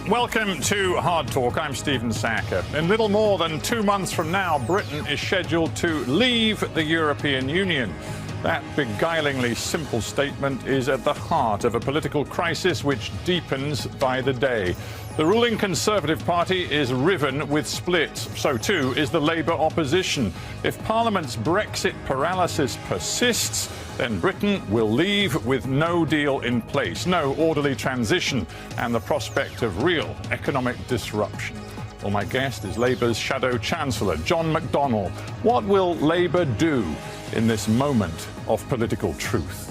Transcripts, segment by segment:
Welcome to Hardtalk. I'm Stephen Sacker. In little more than 2 months from now, Britain is scheduled to leave the European Union. That beguilingly simple statement is at the heart of a political crisis which deepens by the day. The ruling Conservative Party is riven with splits. So too is the Labour opposition. If Parliament's Brexit paralysis persists, then Britain will leave with no deal in place, no orderly transition, and the prospect of real economic disruption. Well, my guest is Labour's Shadow Chancellor, John McDonnell. What will Labour do in this moment of political truth?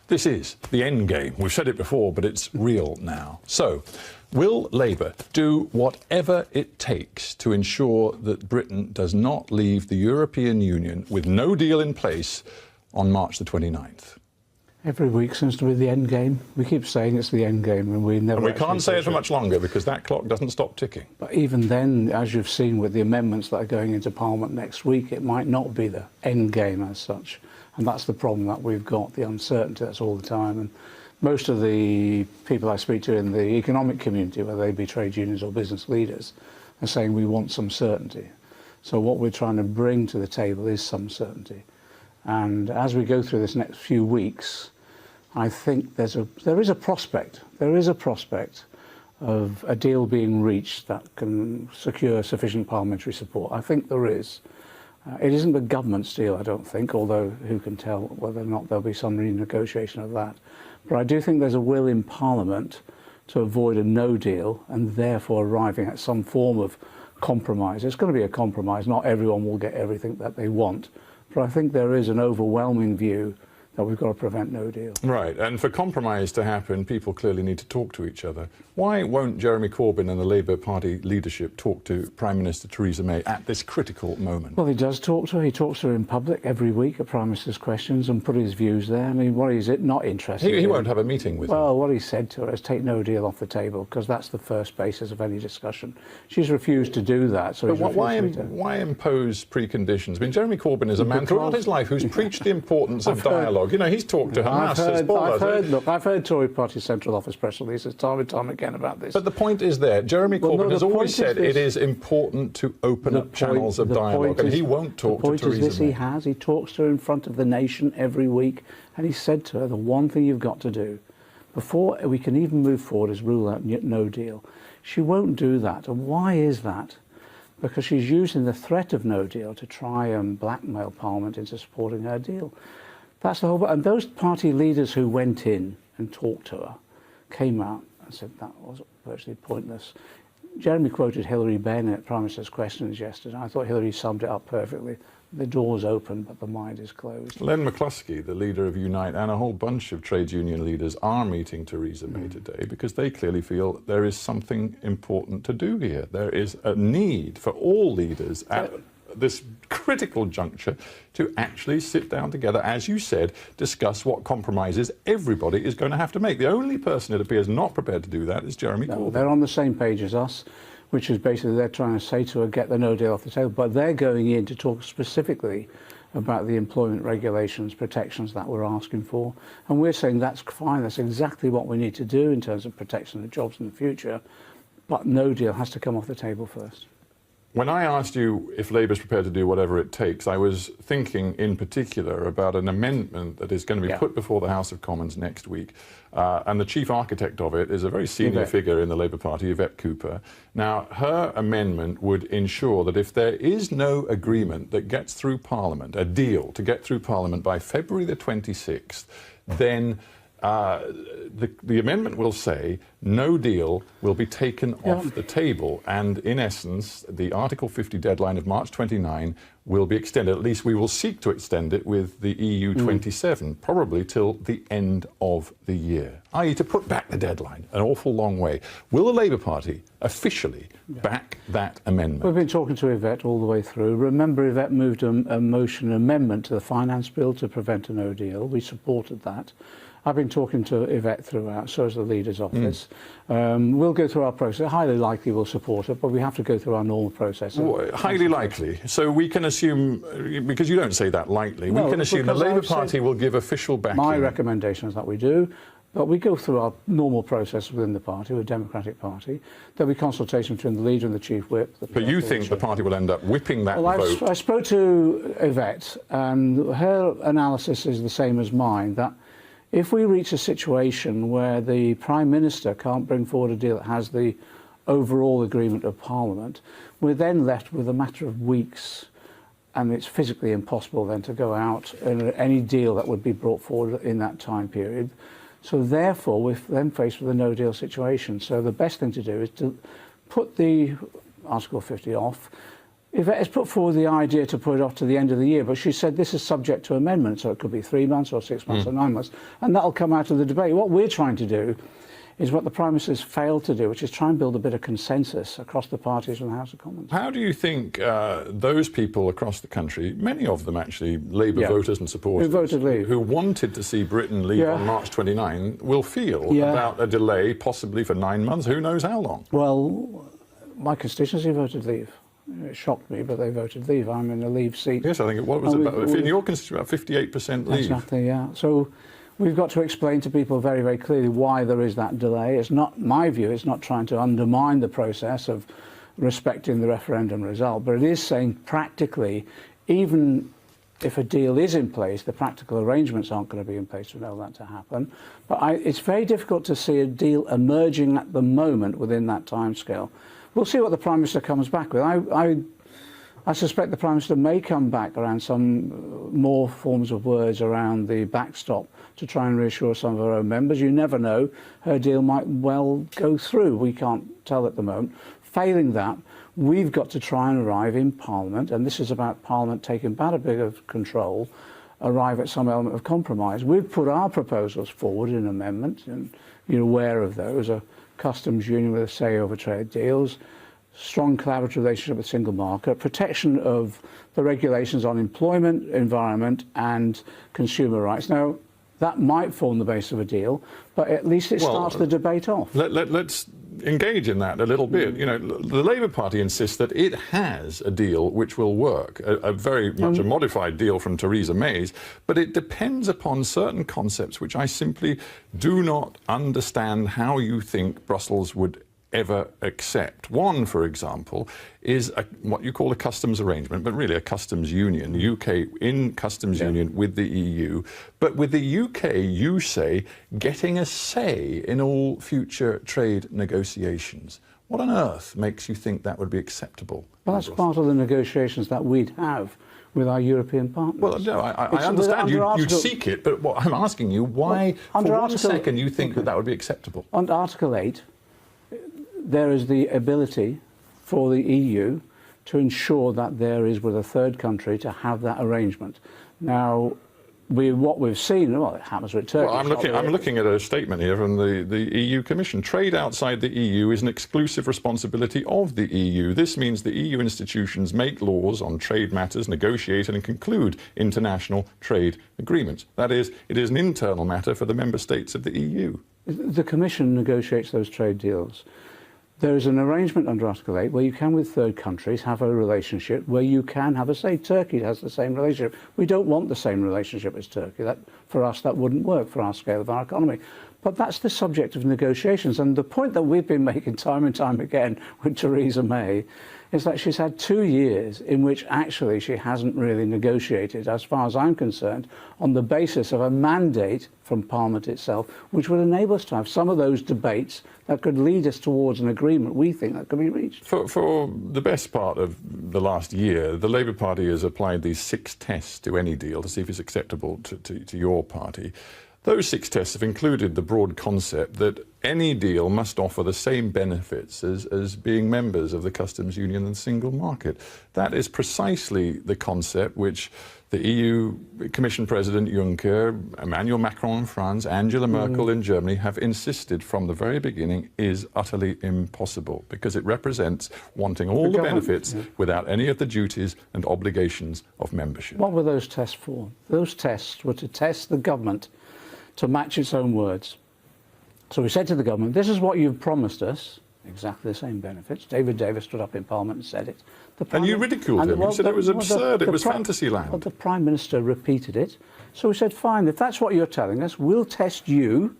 This is the end game. We've said it before, but it's real now. So, will Labour do whatever it takes to ensure that Britain does not leave the European Union with no deal in place on March the 29th? Every week seems to be the end game. We keep saying it's the end game, and we never. And we can't say it for much longer because that clock doesn't stop ticking. But even then, as you've seen with the amendments that are going into Parliament next week, it might not be the end game as such. And that's the problem that we've got, the uncertainty that's all the time. And most of the people I speak to in the economic community, whether they be trade unions or business leaders, are saying we want some certainty. So what we're trying to bring to the table is some certainty. And as we go through this next few weeks, I think there is a prospect of a deal being reached that can secure sufficient parliamentary support. I think there is. It isn't the government's deal, I don't think, although who can tell whether or not there'll be some renegotiation of that. But I do think there's a will in Parliament to avoid a no deal and therefore arriving at some form of compromise. It's going to be a compromise. Not everyone will get everything that they want. But I think there is an overwhelming view that we've got to prevent no deal. Right, and for compromise to happen, people clearly need to talk to each other. Why won't Jeremy Corbyn and the Labour Party leadership talk to Prime Minister Theresa May at this critical moment? Well, he does talk to her. He talks to her in public every week at Prime Minister's questions and put his views there. I mean, what is it not interested in? He won't have a meeting with her. Well, what he said to her is take no deal off the table, because that's the first basis of any discussion. She's refused to do that. So but why impose preconditions? I mean, Jeremy Corbyn is a man throughout his life who's preached the importance of dialogue. You know, he's talked to Hamas. I've heard Tory Party Central Office press releases time and time again about this. But the point is there. Jeremy Corbyn has always said it is important to open up channels of dialogue, and he won't talk to Theresa May. The point is this, he talks to her in front of the nation every week, and he said to her, the one thing you've got to do before we can even move forward is rule out no deal. She won't do that. And why is that? Because she's using the threat of no deal to try and blackmail Parliament into supporting her deal. That's the whole. And those party leaders who went in and talked to her came out and said that was virtually pointless. Jeremy quoted Hilary Benn at Prime Minister's questions yesterday. I thought Hilary summed it up perfectly. The door's open, but the mind is closed. Len McCluskey, the leader of Unite, and a whole bunch of trade union leaders are meeting Theresa May today because they clearly feel there is something important to do here. There is a need for all leaders at this critical juncture to actually sit down together, as you said, discuss what compromises everybody is going to have to make. The only person it appears not prepared to do that is Jeremy Corbyn. They're on the same page as us, which is basically they're trying to say to her, get the no deal off the table, but they're going in to talk specifically about the employment regulations, protections that we're asking for. And we're saying that's fine, that's exactly what we need to do in terms of protection of jobs in the future, but no deal has to come off the table first. When I asked you if Labour's prepared to do whatever it takes, I was thinking in particular about an amendment that is going to be put before the House of Commons next week. And the chief architect of it is a very senior figure in the Labour Party, Yvette Cooper. Now, her amendment would ensure that if there is no agreement that gets through Parliament, a deal to get through Parliament by February the 26th, then the amendment will say no deal will be taken off the table, and in essence the Article 50 deadline of March 29 will be extended. At least we will seek to extend it with the EU 27, probably till the end of the year, i.e. to put back the deadline an awful long way. Will the Labour Party officially back that amendment? We've been talking to Yvette all the way through. Remember, Yvette moved a motion amendment to the finance bill to prevent a no deal. We supported that. I've been talking to Yvette throughout, so has the Leader's Office. We'll go through our process. Highly likely we'll support it, but we have to go through our normal process. Well, highly likely. So we can assume, because you don't say that lightly, we can assume the Labour Party will give official backing. My recommendation is that we do. But we go through our normal process within the party, we're a democratic party. There'll be consultation between the leader and the chief whip. But you think the party will end up whipping that vote? I spoke to Yvette, and her analysis is the same as mine, that if we reach a situation where the Prime Minister can't bring forward a deal that has the overall agreement of Parliament, we're then left with a matter of weeks, and it's physically impossible then to go out and any deal that would be brought forward in that time period. So therefore, we're then faced with a no-deal situation. So the best thing to do is to put the Article 50 off. Yvette has put forward the idea to put it off to the end of the year, but she said this is subject to amendment, so it could be 3 months or 6 months or 9 months, and that'll come out of the debate. What we're trying to do is what the Prime Minister has failed to do, which is try and build a bit of consensus across the parties in the House of Commons. How do you think those people across the country, many of them actually Labour voters and supporters, who voted leave, who wanted to see Britain leave on March 29, will feel about a delay possibly for 9 months, who knows how long? Well, my constituency voted leave. It shocked me, but they voted leave. I'm in a leave seat. Yes, I think it was about, in your constituency, about 58% leave. Exactly, yeah. So we've got to explain to people very, very clearly why there is that delay. It's not, my view, it's not trying to undermine the process of respecting the referendum result, but it is saying practically, even if a deal is in place, the practical arrangements aren't going to be in place to allow that to happen. But it's very difficult to see a deal emerging at the moment within that timescale. We'll see what the Prime Minister comes back with. I suspect the Prime Minister may come back around some more forms of words around the backstop to try and reassure some of her own members. You never know. Her deal might well go through. We can't tell at the moment. Failing that, we've got to try and arrive in Parliament, and this is about Parliament taking back a bit of control, arrive at some element of compromise. We've put our proposals forward in amendment, and you're aware of those. A customs union with a say over trade deals, strong collaborative relationship with single market, protection of the regulations on employment, environment and consumer rights. Now, that might form the base of a deal, but at least it starts the debate off. Let's engage in that a little bit. You know, the Labour Party insists that it has a deal which will work, a very much a modified deal from Theresa May's, but it depends upon certain concepts which I simply do not understand how you think Brussels would ever accept. One, for example, is what you call a customs arrangement, but really a customs union, the UK in customs union with the EU. But with the UK, you say, getting a say in all future trade negotiations. What on earth makes you think that would be acceptable? Well, that's part of the negotiations that we'd have with our European partners. Well, no, I understand you'd seek it, but what I'm asking you, why, for 1 second, you think that would be acceptable? Under Article 8, there is the ability for the EU to ensure that there is with a third country to have that arrangement. Now, what we've seen, well, it happens with Turkey. Well, I'm looking at a statement here from the EU Commission. Trade outside the EU is an exclusive responsibility of the EU. This means the EU institutions make laws on trade matters, negotiate and conclude international trade agreements. That is, it is an internal matter for the member states of the EU. The Commission negotiates those trade deals. There is an arrangement under Article 8 where you can, with third countries, have a relationship where you can have say, Turkey has the same relationship. We don't want the same relationship as Turkey. For us, that wouldn't work for our scale of our economy. But that's the subject of negotiations. And the point that we've been making time and time again with Theresa May is that she's had 2 years in which actually she hasn't really negotiated, as far as I'm concerned, on the basis of a mandate from Parliament itself, which would enable us to have some of those debates that could lead us towards an agreement we think that could be reached. For the best part of the last year, the Labour Party has applied these 6 tests to any deal to see if it's acceptable to your party. Those 6 tests have included the broad concept that any deal must offer the same benefits as being members of the customs union and single market. That is precisely the concept which the EU Commission President Juncker, Emmanuel Macron in France, Angela Merkel in Germany have insisted from the very beginning is utterly impossible, because it represents wanting all the benefits without any of the duties and obligations of membership. What were those tests for? Those tests were to test the government to match its own words. So we said to the government, this is what you've promised us, exactly the same benefits. David Davis stood up in Parliament and said it. And you ridiculed him. You said it was absurd, it was fantasy land. Well, the Prime Minister repeated it. So we said, fine, if that's what you're telling us, we'll test you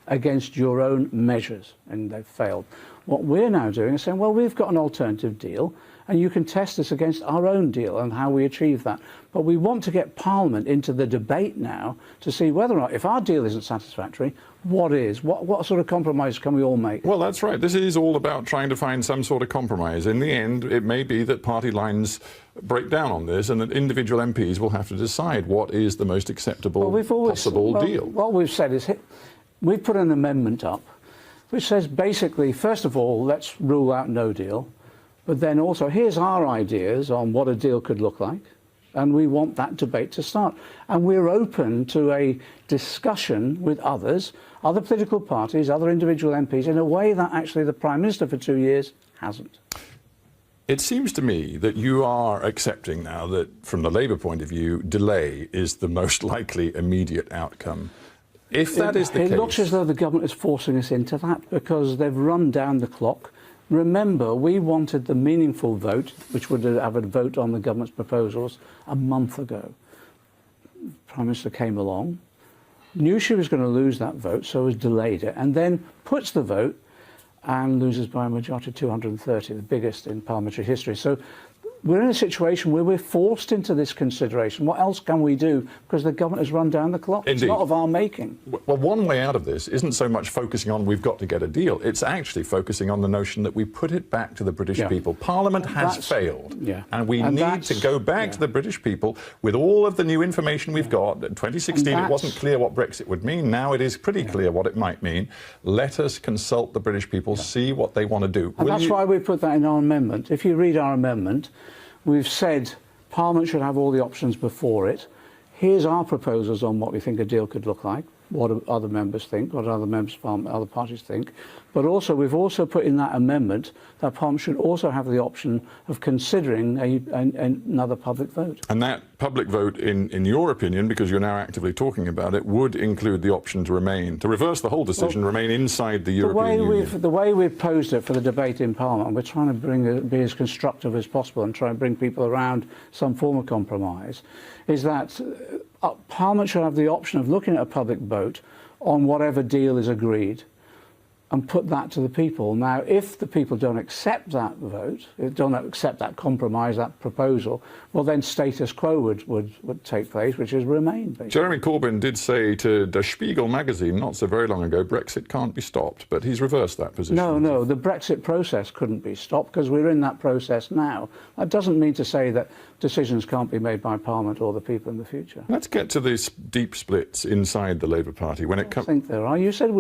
against your own measures, and they've failed. What we're now doing is saying, well, we've got an alternative deal, and you can test this against our own deal and how we achieve that. But we want to get Parliament into the debate now to see whether or not, if our deal isn't satisfactory, what is? What sort of compromise can we all make? Well, that's right. This is all about trying to find some sort of compromise. In the end, it may be that party lines break down on this and that individual MPs will have to decide what is the most acceptable possible deal. What we've said is we've put an amendment up which says basically, first of all, let's rule out no deal. But then also, here's our ideas on what a deal could look like. And we want that debate to start. And we're open to a discussion with others, other political parties, other individual MPs, in a way that actually the Prime Minister for 2 years hasn't. It seems to me that you are accepting now that, from the Labour point of view, delay is the most likely immediate outcome. If that is the case... It looks as though the government is forcing us into that because they've run down the clock. Remember, we wanted the meaningful vote, which would have a vote on the government's proposals, a month ago. The Prime Minister came along, knew she was going to lose that vote, so has delayed it, and then puts the vote and loses by a majority of 230, the biggest in parliamentary history. So we're in a situation where we're forced into this consideration. What else can we do? Because the government has run down the clock. Indeed. It's not of our making. Well, one way out of this isn't so much focusing on we've got to get a deal. It's actually focusing on the notion that we put it back to the British people. Parliament has failed. And we need to go back to the British people with all of the new information we've got. In 2016, it wasn't clear what Brexit would mean. Now it is pretty clear what it might mean. Let us consult the British people, see what they want to do. And that's why we put that in our amendment. If you read our amendment, we've said Parliament should have all the options before it. Here's our proposals on what we think a deal could look like, what other members think, what other members of Parliament, other parties think. But also, we've also put in that amendment that Parliament should also have the option of considering another public vote. And that public vote, in your opinion, because you're now actively talking about it, would include the option to reverse the whole decision, remain inside the European Union. The way we've posed it for the debate in Parliament, we're trying to be as constructive as possible and try and bring people around some form of compromise, is that Parliament should have the option of looking at a public vote on whatever deal is agreed and put that to the people. Now, if the people don't accept that vote, don't accept that compromise, that proposal, well, then status quo would take place, which is remain, basically. Jeremy Corbyn did say to Der Spiegel magazine not so very long ago, Brexit can't be stopped, but he's reversed that position. No, the Brexit process couldn't be stopped because we're in that process now. That doesn't mean to say that decisions can't be made by Parliament or the people in the future. Let's get to these deep splits inside the Labour Party. When it comes, I think there are. You said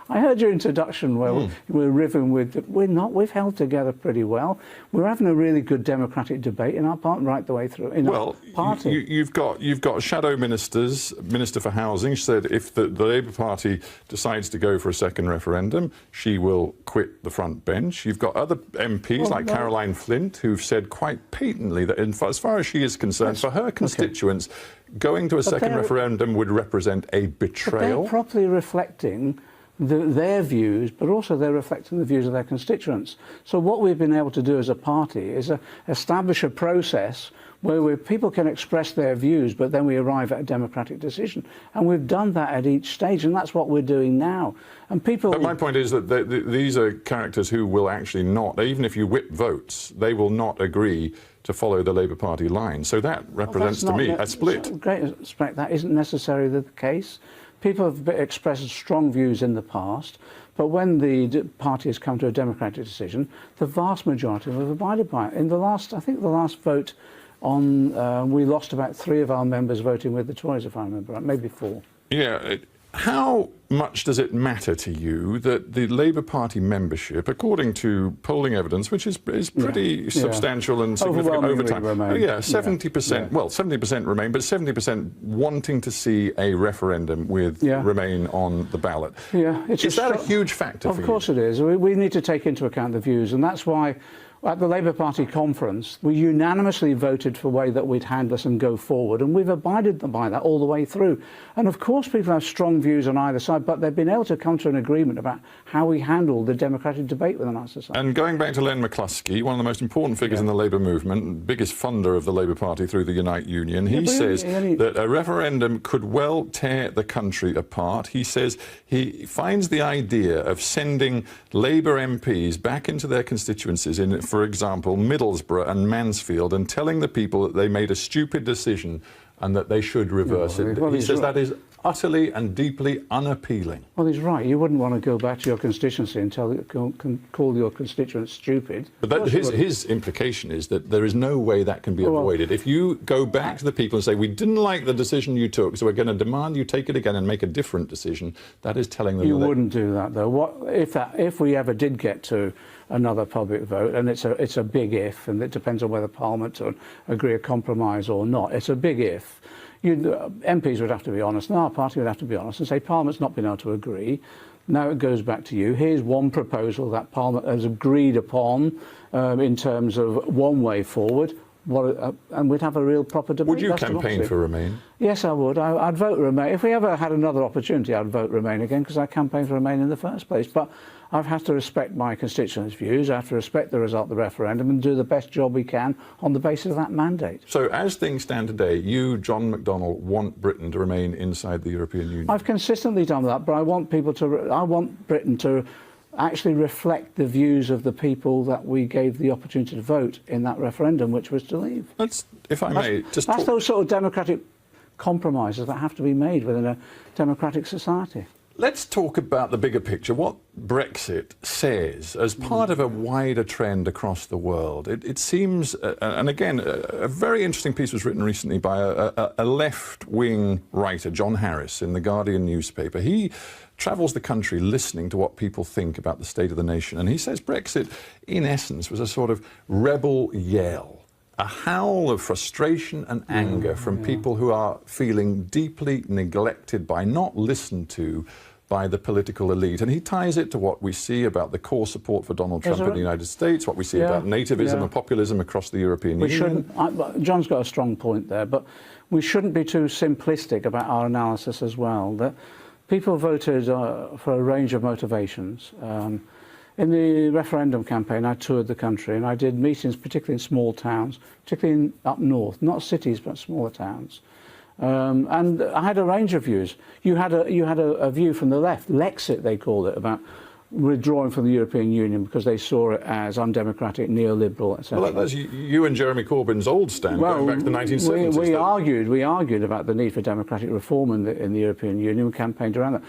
I heard your introduction where we're riffing with. We're not. We've held together pretty well. We're having a really good democratic debate in our party right the way through. Our party. You've got shadow ministers. Minister for Housing said if the Labour Party decides to go for a second referendum, she will quit the front bench. You've got other MPs like Caroline Flint who've said quite patently that, as far as she is concerned, for her constituents, going to a second referendum would represent a betrayal. But they're properly reflecting their views, but also they're reflecting the views of their constituents. So what we've been able to do as a party is establish a process where people can express their views, but then we arrive at a democratic decision. And we've done that at each stage, and that's what we're doing now. And people... But my point is that these are characters who will actually not, even if you whip votes, they will not agree to follow the Labour Party line. So that represents, to me, a split. Great respect, that isn't necessarily the case. People have expressed strong views in the past, but when the party has come to a democratic decision, the vast majority have abided by it. In the last vote on, we lost about 3 of our members voting with the Tories, if I remember right, maybe 4. Yeah. How much does it matter to you that the Labour Party membership, according to polling evidence, which is pretty substantial and significant over time, 70%, well, 70% Remain, but 70% wanting to see a referendum with Remain on the ballot. Yeah, is that a huge factor for you? Of course it is. We need to take into account the views, and that's why At the Labour Party conference, we unanimously voted for the way that we'd handle this and go forward, and we've abided by that all the way through. And of course people have strong views on either side, but they've been able to come to an agreement about how we handle the democratic debate within our society. And going back to Len McCluskey, one of the most important figures in the Labour movement, biggest funder of the Labour Party through the Unite Union, he says that a referendum could well tear the country apart. He says he finds the idea of sending Labour MPs back into their constituencies in, for example, Middlesbrough and Mansfield, and telling the people that they made a stupid decision and that they should reverse it. He says that is utterly and deeply unappealing. Well, he's right. You wouldn't want to go back to your constituency and call your constituents stupid. But his implication is that there is no way that can be avoided. If you go back to the people and say, we didn't like the decision you took, so we're going to demand you take it again and make a different decision, that is telling them... You wouldn't do that, though. If we ever did get to another public vote, and it's a big if, and it depends on whether Parliament would agree a compromise or not. It's a big if. MPs would have to be honest, and our party would have to be honest and say Parliament's not been able to agree. Now it goes back to you. Here's one proposal that Parliament has agreed upon in terms of one way forward. And we'd have a real proper debate. Would you campaign for Remain? Yes, I would. I'd vote Remain. If we ever had another opportunity, I'd vote Remain again, because I campaigned for Remain in the first place. But I've had to respect my constituents' views. I have to respect the result of the referendum and do the best job we can on the basis of that mandate. So as things stand today, you, John McDonnell, want Britain to remain inside the European Union? I've consistently done that, but I want Britain to actually reflect the views of the people that we gave the opportunity to vote in that referendum, which was to leave. If I may, just that's those sort of democratic compromises that have to be made within a democratic society. Let's talk about the bigger picture, what Brexit says as part of a wider trend across the world. It seems, and again, a very interesting piece was written recently by a left-wing writer, John Harris, in the Guardian newspaper. He travels the country listening to what people think about the state of the nation, and he says Brexit, in essence, was a sort of rebel yell, a howl of frustration and anger from people who are feeling deeply neglected by, not listened to by the political elite. And he ties it to what we see about the core support for Donald Trump in the United States, what we see about nativism and populism across the European Union. John's got a strong point there, but we shouldn't be too simplistic about our analysis as well. That people voted for a range of motivations. In the referendum campaign, I toured the country and I did meetings, particularly in small towns, particularly up north, not cities, but smaller towns. And I had a range of views. You had a view from the left, Lexit they called it, about withdrawing from the European Union because they saw it as undemocratic, neoliberal, etc. Well, that's you and Jeremy Corbyn's old stand going back to the 1970s. We argued about the need for democratic reform in the European Union. We campaigned around that.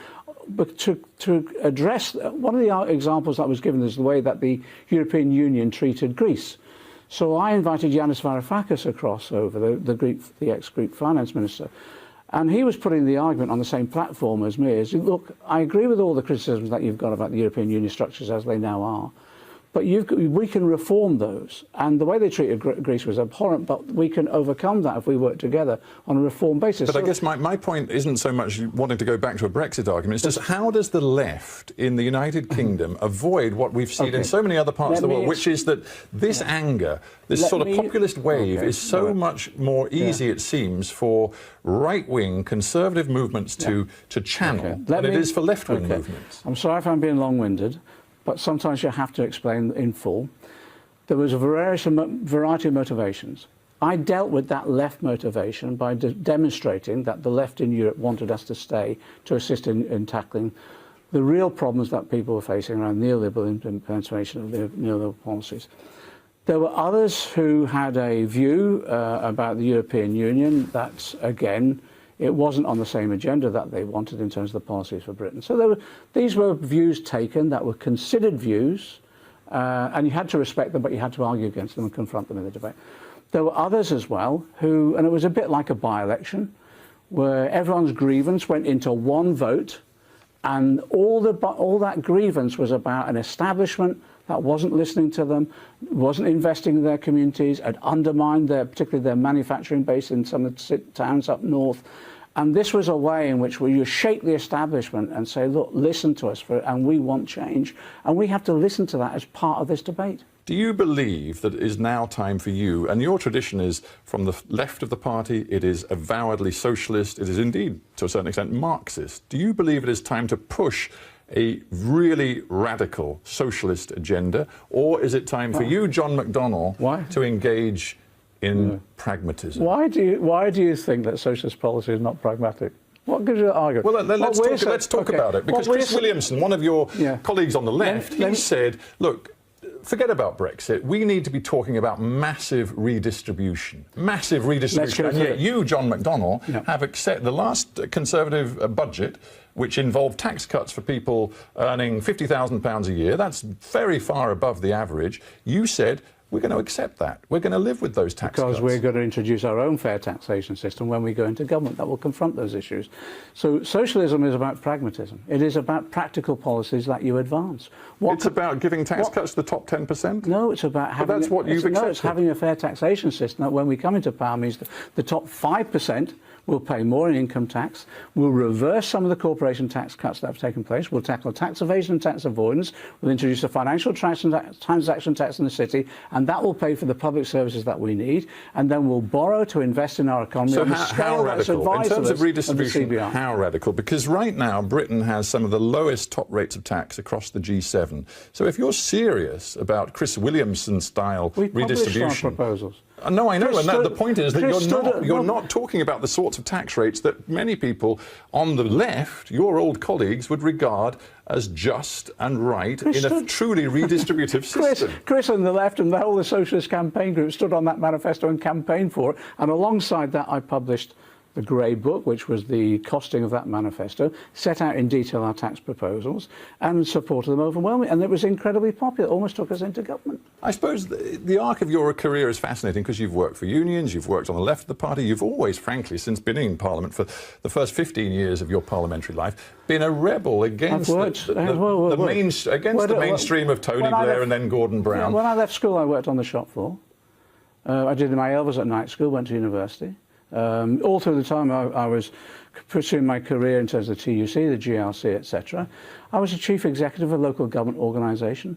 But to address, one of the examples that was given is the way that the European Union treated Greece. So I invited Yanis Varoufakis across over, the ex-Greek finance minister, and he was putting the argument on the same platform as me, as, look, I agree with all the criticisms that you've got about the European Union structures as they now are, but we can reform those. And the way they treated Greece was abhorrent, but we can overcome that if we work together on a reform basis. But I guess my point isn't so much wanting to go back to a Brexit argument, it's just how does the left in the United Kingdom avoid what we've seen in so many other parts of the world, which is that this anger, this sort of populist wave is so much more easy, it seems, for right-wing conservative movements to channel than it is for left-wing movements. I'm sorry if I'm being long-winded, but sometimes you have to explain in full. There was a variety of motivations. I dealt with that left motivation by demonstrating that the left in Europe wanted us to stay to assist in tackling the real problems that people were facing around neoliberal implementation of the neoliberal policies. There were others who had a view about the European Union that, again, it wasn't on the same agenda that they wanted in terms of the policies for Britain. So these were views taken that were considered views, and you had to respect them, but you had to argue against them and confront them in the debate. There were others as well who, and it was a bit like a by-election, where everyone's grievance went into one vote, and all that grievance was about an establishment that wasn't listening to them, wasn't investing in their communities, had undermined particularly their manufacturing base in some of the towns up north, And this was a way in which you shake the establishment and say, look, listen to us, and we want change. And we have to listen to that as part of this debate. Do you believe that it is now time for you, and your tradition is from the left of the party, it is avowedly socialist, it is indeed, to a certain extent, Marxist. Do you believe it is time to push a really radical socialist agenda, or is it time for you, John McDonnell, to engage in pragmatism? Why do you think that socialist policy is not pragmatic? What gives you that argument? Well, let's talk about it. Because Chris Williamson, one of your colleagues on the left, he said, look, forget about Brexit. We need to be talking about massive redistribution. Massive redistribution. And yet you, John McDonnell, have accepted the last Conservative budget, which involved tax cuts for people earning £50,000 a year. That's very far above the average. You said, we're going to accept that. We're going to live with those tax cuts. Because we're going to introduce our own fair taxation system when we go into government that will confront those issues. So socialism is about pragmatism. It is about practical policies that you advance. It's about giving tax cuts to the top 10%? No, it's about having... But that's what you've accepted. No, it's having a fair taxation system that when we come into power means the top 5% will pay more in income tax. We'll reverse some of the corporation tax cuts that have taken place. We'll tackle tax evasion and tax avoidance. We'll introduce a financial transaction tax in the city, and that will pay for the public services that we need. And then we'll borrow to invest in our economy. So how radical? In terms of redistribution, how radical? Because right now, Britain has some of the lowest top rates of tax across the G7. So if you're serious about Chris Williamson-style redistribution... We published our proposals. No, I know, and the point is that you're not talking about the sorts of tax rates that many people on the left, your old colleagues, would regard as just and right in a truly redistributive system. Chris and the left and the whole of the socialist campaign group stood on that manifesto and campaigned for it, and alongside that I published the Grey Book, which was the costing of that manifesto, set out in detail our tax proposals and supported them overwhelmingly. And it was incredibly popular. It almost took us into government. I suppose the arc of your career is fascinating because you've worked for unions, you've worked on the left of the party, you've always, frankly, since being in Parliament for the first 15 years of your parliamentary life, been a rebel against the mainstream of Tony Blair and then Gordon Brown. When I left school, I worked on the shop floor. I did my Elvis at night school, went to university. All through the time I was pursuing my career in terms of the TUC, the GLC, etc. I was a chief executive of a local government organisation.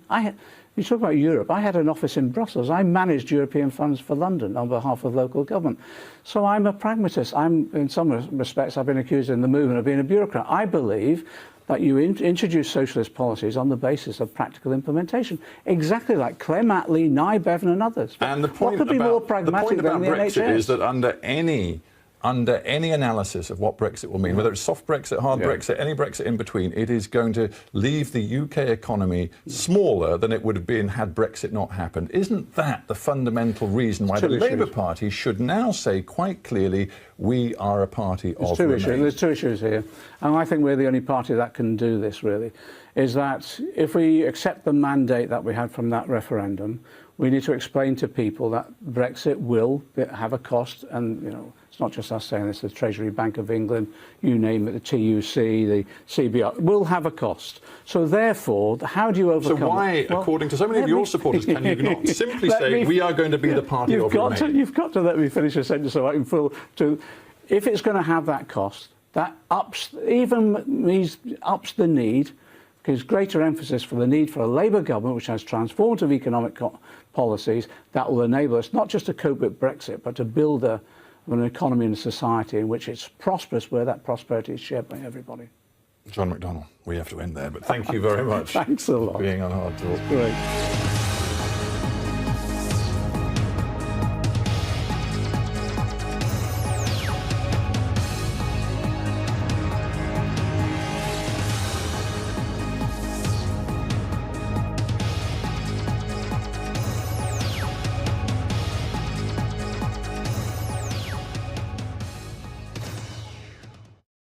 You talk about Europe, I had an office in Brussels. I managed European funds for London on behalf of local government. So I'm a pragmatist. In some respects, I've been accused in the movement of being a bureaucrat. I believe that you introduce socialist policies on the basis of practical implementation, exactly like Clem Attlee, Nye Bevan and others. And the point what could be more pragmatic than the Brexit NHS? is that under any analysis of what Brexit will mean, whether it's soft Brexit, hard Brexit, any Brexit in between, it is going to leave the UK economy smaller than it would have been had Brexit not happened. Isn't that the fundamental reason why the Labour Party should now say quite clearly, we are a party of Remain? There's two issues here, and I think we're the only party that can do this, really, is that if we accept the mandate that we had from that referendum, we need to explain to people that Brexit will have a cost, and, you know, it's not just us saying this, the Treasury, Bank of England, you name it, the TUC, the CBR, will have a cost. So therefore, how do you overcome it? So why, according to so many of your supporters, can you not simply say, we are going to be the party of Remain? You've got to let me finish a sentence so I can fill to... If it's going to have that cost, that ups the need, gives greater emphasis for the need for a Labour government which has transformative economic policies that will enable us not just to cope with Brexit, but to build an economy and a society in which it's prosperous, where that prosperity is shared by everybody. John McDonnell, we have to end there, but thank you very much. Thanks a lot. For being on Hard Talk. Great.